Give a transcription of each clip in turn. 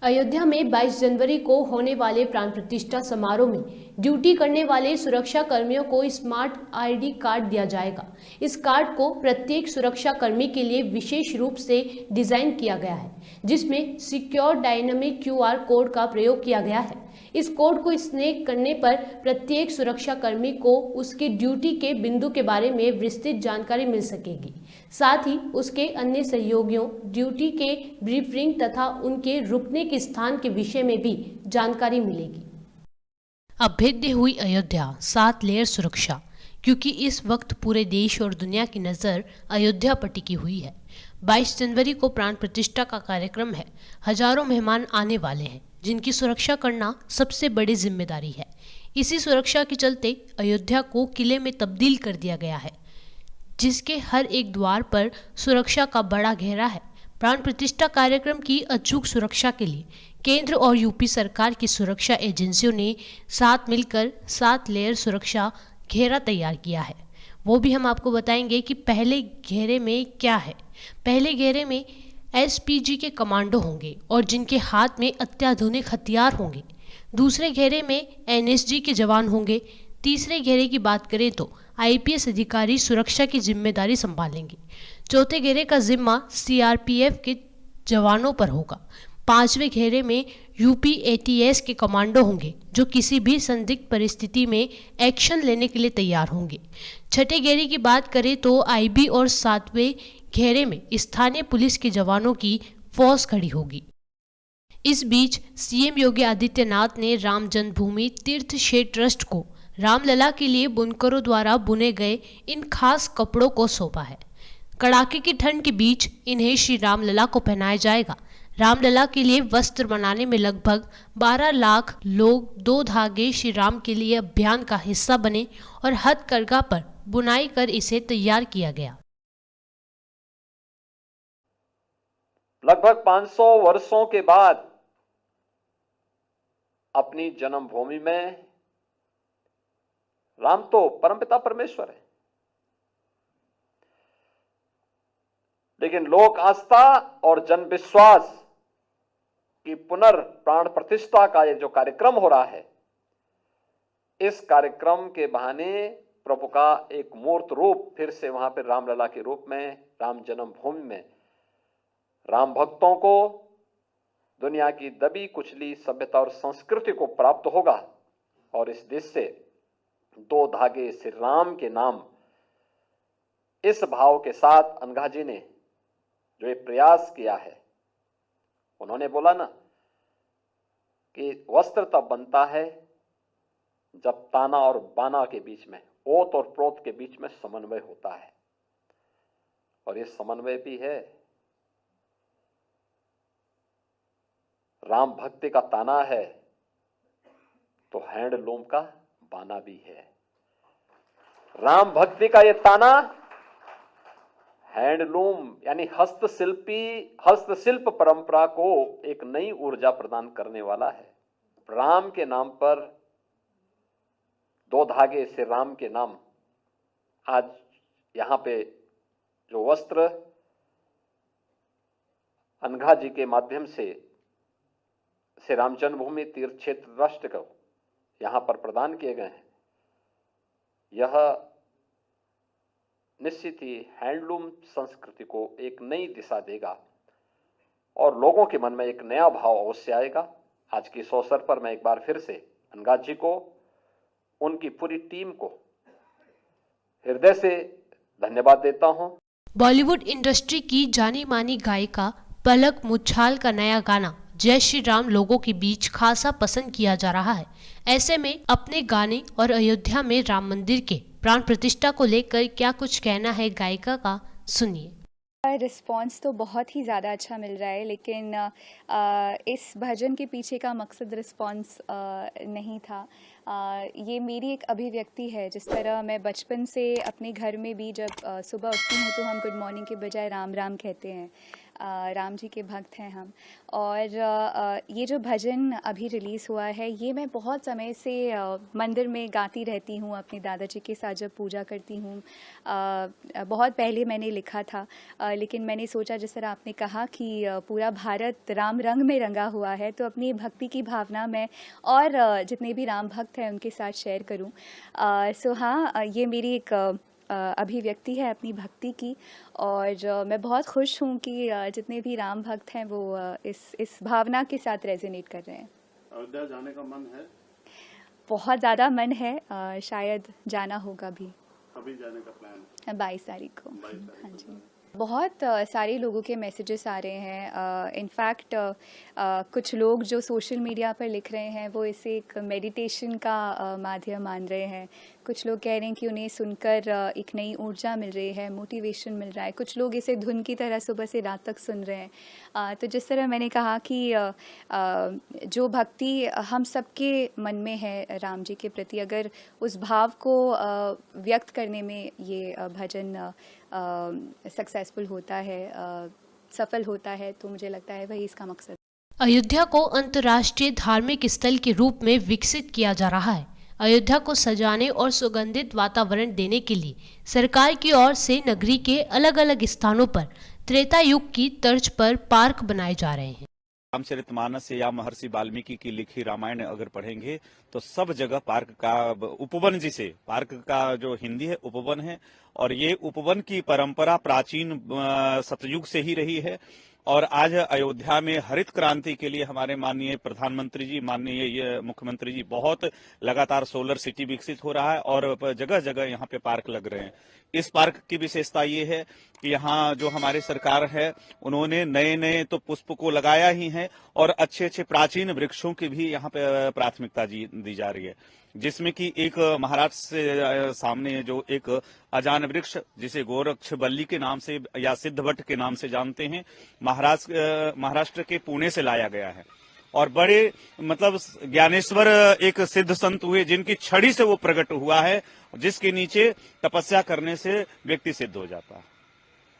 अयोध्या में 22 जनवरी को होने वाले प्राण प्रतिष्ठा समारोह में ड्यूटी करने वाले सुरक्षा कर्मियों को स्मार्ट आईडी कार्ड दिया जाएगा। इस कार्ड को प्रत्येक सुरक्षा कर्मी के लिए विशेष रूप से डिजाइन किया गया है, जिसमें सिक्योर डायनामिक क्यूआर कोड का प्रयोग किया गया है। इस कोड को स्कैन करने पर प्रत्येक सुरक्षा कर्मी को उसके ड्यूटी के बिंदु के बारे में विस्तृत जानकारी मिल सकेगी। साथ ही उसके अन्य सहयोगियों, ड्यूटी के ब्रीफिंग तथा उनके रुकने के स्थान के विषय में भी जानकारी मिलेगी। अभेद्य हुई अयोध्या, 7 लेयर सुरक्षा। क्योंकि इस वक्त पूरे देश और दुनिया की नज़र अयोध्या पर टिकी हुई है। 22 जनवरी को प्राण प्रतिष्ठा का कार्यक्रम है। हजारों मेहमान आने वाले हैं, जिनकी सुरक्षा करना सबसे बड़ी जिम्मेदारी है। इसी सुरक्षा के चलते अयोध्या को किले में तब्दील कर दिया गया है, जिसके हर एक द्वार पर सुरक्षा का बड़ा घेरा है। प्राण प्रतिष्ठा कार्यक्रम की अचूक सुरक्षा के लिए केंद्र और यूपी सरकार की सुरक्षा एजेंसियों ने साथ मिलकर 7 लेयर सुरक्षा घेरा तैयार किया है। वो भी हम आपको बताएंगे कि पहले घेरे में क्या है। पहले घेरे में एसपीजी के कमांडो होंगे और जिनके हाथ में अत्याधुनिक हथियार होंगे। दूसरे घेरे में एनएसजी के जवान होंगे। तीसरे घेरे की बात करें तो आईपीएस अधिकारी सुरक्षा की जिम्मेदारी संभालेंगे। चौथे घेरे का जिम्मा सीआरपीएफ के जवानों पर होगा। 5वें घेरे में यूपी एटीएस के कमांडो होंगे, जो किसी भी संदिग्ध परिस्थिति में एक्शन लेने के लिए तैयार होंगे। छठे घेरे की बात करें तो आईबी और 7वें घेरे में स्थानीय पुलिस के जवानों की फौज खड़ी होगी। इस बीच सीएम योगी आदित्यनाथ ने राम जन्मभूमि तीर्थ क्षेत्र ट्रस्ट को रामलला के लिए बुनकरों द्वारा बुने गए इन खास कपड़ों को सौंपा है। कड़ाके की ठंड के बीच इन्हें श्री रामलला को पहनाया जाएगा। रामलला के लिए वस्त्र बनाने में लगभग 12 लाख लोग 2 धागे श्री राम के लिए अभियान का हिस्सा बने और हथकरघा पर बुनाई कर इसे तैयार किया गया। लगभग 500 वर्षों के बाद अपनी जन्मभूमि में राम तो परमपिता परमेश्वर है, लेकिन लोक आस्था और जन विश्वास की पुनर्प्राण प्रतिष्ठा का ये जो कार्यक्रम हो रहा है, इस कार्यक्रम के बहाने प्रभु का एक मूर्त रूप फिर से वहां पर रामलला के रूप में राम जन्मभूमि में राम भक्तों को दुनिया की दबी कुचली सभ्यता और संस्कृति को प्राप्त होगा। और इस देश से 2 धागे श्री राम के नाम, इस भाव के साथ अनघा जी ने जो ये प्रयास किया है, उन्होंने बोला ना कि वस्त्र तब बनता है जब ताना और बाना के बीच में, ओत और प्रोत के बीच में समन्वय होता है। और ये समन्वय भी है। राम भक्ति का ताना है तो हैंडलूम का बाना भी है। राम भक्ति का ये ताना हैंडलूम यानी हस्तशिल्प परंपरा को एक नई ऊर्जा प्रदान करने वाला है। राम के नाम पर 2 धागे से राम के नाम, आज यहां पे जो वस्त्र अनघा जी के माध्यम से श्री राम जन्मभूमि तीर्थ क्षेत्र ट्रस्ट को यहां पर प्रदान किए गए हैं, यह निश्चित ही हैंडलूम संस्कृति को एक नई दिशा देगा और लोगों के मन में एक नया भाव अवश्य आएगा। आज के इस अवसर पर मैं एक बार फिर से अनघा जी को, उनकी पूरी टीम को हृदय से धन्यवाद देता हूं। बॉलीवुड इंडस्ट्री की जानी मानी गायिका पलक मुच्छाल का नया गाना जय श्री राम लोगों के बीच खासा पसंद किया जा रहा है। ऐसे में अपने गाने और अयोध्या में राम मंदिर के प्राण प्रतिष्ठा को लेकर क्या कुछ कहना है गायिका का, सुनिए। रिस्पॉन्स तो बहुत ही ज़्यादा अच्छा मिल रहा है, लेकिन इस भजन के पीछे का मकसद रिस्पॉन्स नहीं था। ये मेरी एक अभिव्यक्ति है। जिस तरह मैं बचपन से अपने घर में भी जब सुबह उठती हूँ तो हम गुड मॉर्निंग के बजाय राम राम कहते हैं। राम जी के भक्त हैं हम। और ये जो भजन अभी रिलीज़ हुआ है, ये मैं बहुत समय से मंदिर में गाती रहती हूँ अपने दादाजी के साथ जब पूजा करती हूँ। बहुत पहले मैंने लिखा था, लेकिन मैंने सोचा जिस तरह आपने कहा कि पूरा भारत राम रंग में रंगा हुआ है, तो अपनी भक्ति की भावना मैं और जितने भी राम भक्त हैं उनके साथ शेयर करूँ। सो हाँ, ये मेरी एक अभिव्यक्ति है अपनी भक्ति की, और मैं बहुत खुश हूँ कि जितने भी राम भक्त हैं वो इस भावना के साथ रेजोनेट कर रहे हैं। अयोध्या जाने का मन है? बहुत ज़्यादा मन है, शायद जाना होगा भी। कभी जाने का प्लान? 22 तारीख को। 22 तारीख हाँ जी। को। बहुत सारे लोगों के मैसेजेस आ रहे हैं। इनफैक्ट कुछ लोग जो सोशल मीडिया पर लिख रहे हैं वो इसे एक मेडिटेशन का माध्यम मान रहे हैं। कुछ लोग कह रहे हैं कि उन्हें सुनकर एक नई ऊर्जा मिल रही है, मोटिवेशन मिल रहा है। कुछ लोग इसे धुन की तरह सुबह से रात तक सुन रहे हैं। तो जिस तरह मैंने कहा कि जो भक्ति हम सबके मन में है राम जी के प्रति, अगर उस भाव को व्यक्त करने में ये भजन सक्सेसफुल होता है, सफल होता है, तो मुझे लगता है वही इसका मकसद। अयोध्या को अंतर्राष्ट्रीय धार्मिक स्थल के रूप में विकसित किया जा रहा है। अयोध्या को सजाने और सुगंधित वातावरण देने के लिए सरकार की ओर से नगरी के अलग अलग स्थानों पर त्रेता युग की तर्ज पर पार्क बनाए जा रहे हैं। रामचरितमानस या महर्षि वाल्मीकि की लिखी रामायण अगर पढ़ेंगे तो सब जगह पार्क का उपवन, जिसे पार्क का जो हिंदी है उपवन है, और ये उपवन की परंपरा प्राचीन सतयुग से ही रही है। और आज अयोध्या में हरित क्रांति के लिए हमारे माननीय प्रधानमंत्री जी, माननीय मुख्यमंत्री जी बहुत लगातार सोलर सिटी विकसित हो रहा है और जगह जगह यहाँ पे पार्क लग रहे हैं। इस पार्क की विशेषता ये है कि यहाँ जो हमारी सरकार है उन्होंने नए नए तो पुष्प को लगाया ही है और अच्छे अच्छे प्राचीन वृक्षों की भी यहाँ पे प्राथमिकता दी जा रही है, जिसमें कि एक महाराष्ट्र से सामने जो एक अजान वृक्ष जिसे गोरक्षबल्ली के नाम से या सिद्धवट के नाम से जानते हैं, महाराष्ट्र के पुणे से लाया गया है। और बड़े मतलब ज्ञानेश्वर एक सिद्ध संत हुए जिनकी छड़ी से वो प्रकट हुआ है, जिसके नीचे तपस्या करने से व्यक्ति सिद्ध हो जाता है।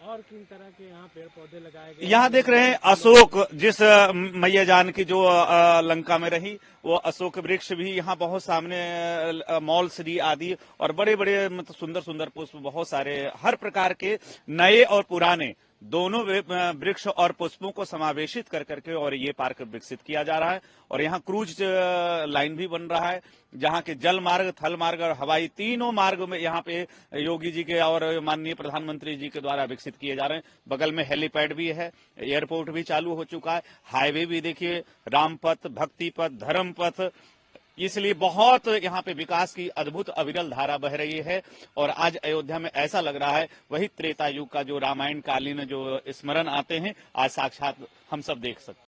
और किन तरह के यहाँ पेड़ पौधे लगाए गए? यहाँ देख रहे हैं अशोक, जिस मैया जान की जो लंका में रही, वो अशोक वृक्ष भी यहाँ बहुत सामने, मॉल श्री आदि, और बड़े बड़े मतलब सुंदर सुंदर पुष्प बहुत सारे, हर प्रकार के नए और पुराने दोनों वृक्ष और पुष्पों को समावेशित कर करके और ये पार्क विकसित किया जा रहा है। और यहाँ क्रूज लाइन भी बन रहा है, जहाँ के जल मार्ग, थल मार्ग और हवाई तीनों मार्ग में यहाँ पे योगी जी के और माननीय प्रधानमंत्री जी के द्वारा विकसित किए जा रहे हैं। बगल में हेलीपैड भी है, एयरपोर्ट भी चालू हो चुका है, हाईवे भी देखिए, रामपथ, भक्ति पथ, धर्म पथ, इसलिए बहुत यहाँ पे विकास की अद्भुत अविरल धारा बह रही है। और आज अयोध्या में ऐसा लग रहा है वही त्रेता युग का जो रामायण कालीन जो स्मरण आते हैं आज साक्षात हम सब देख सकते हैं।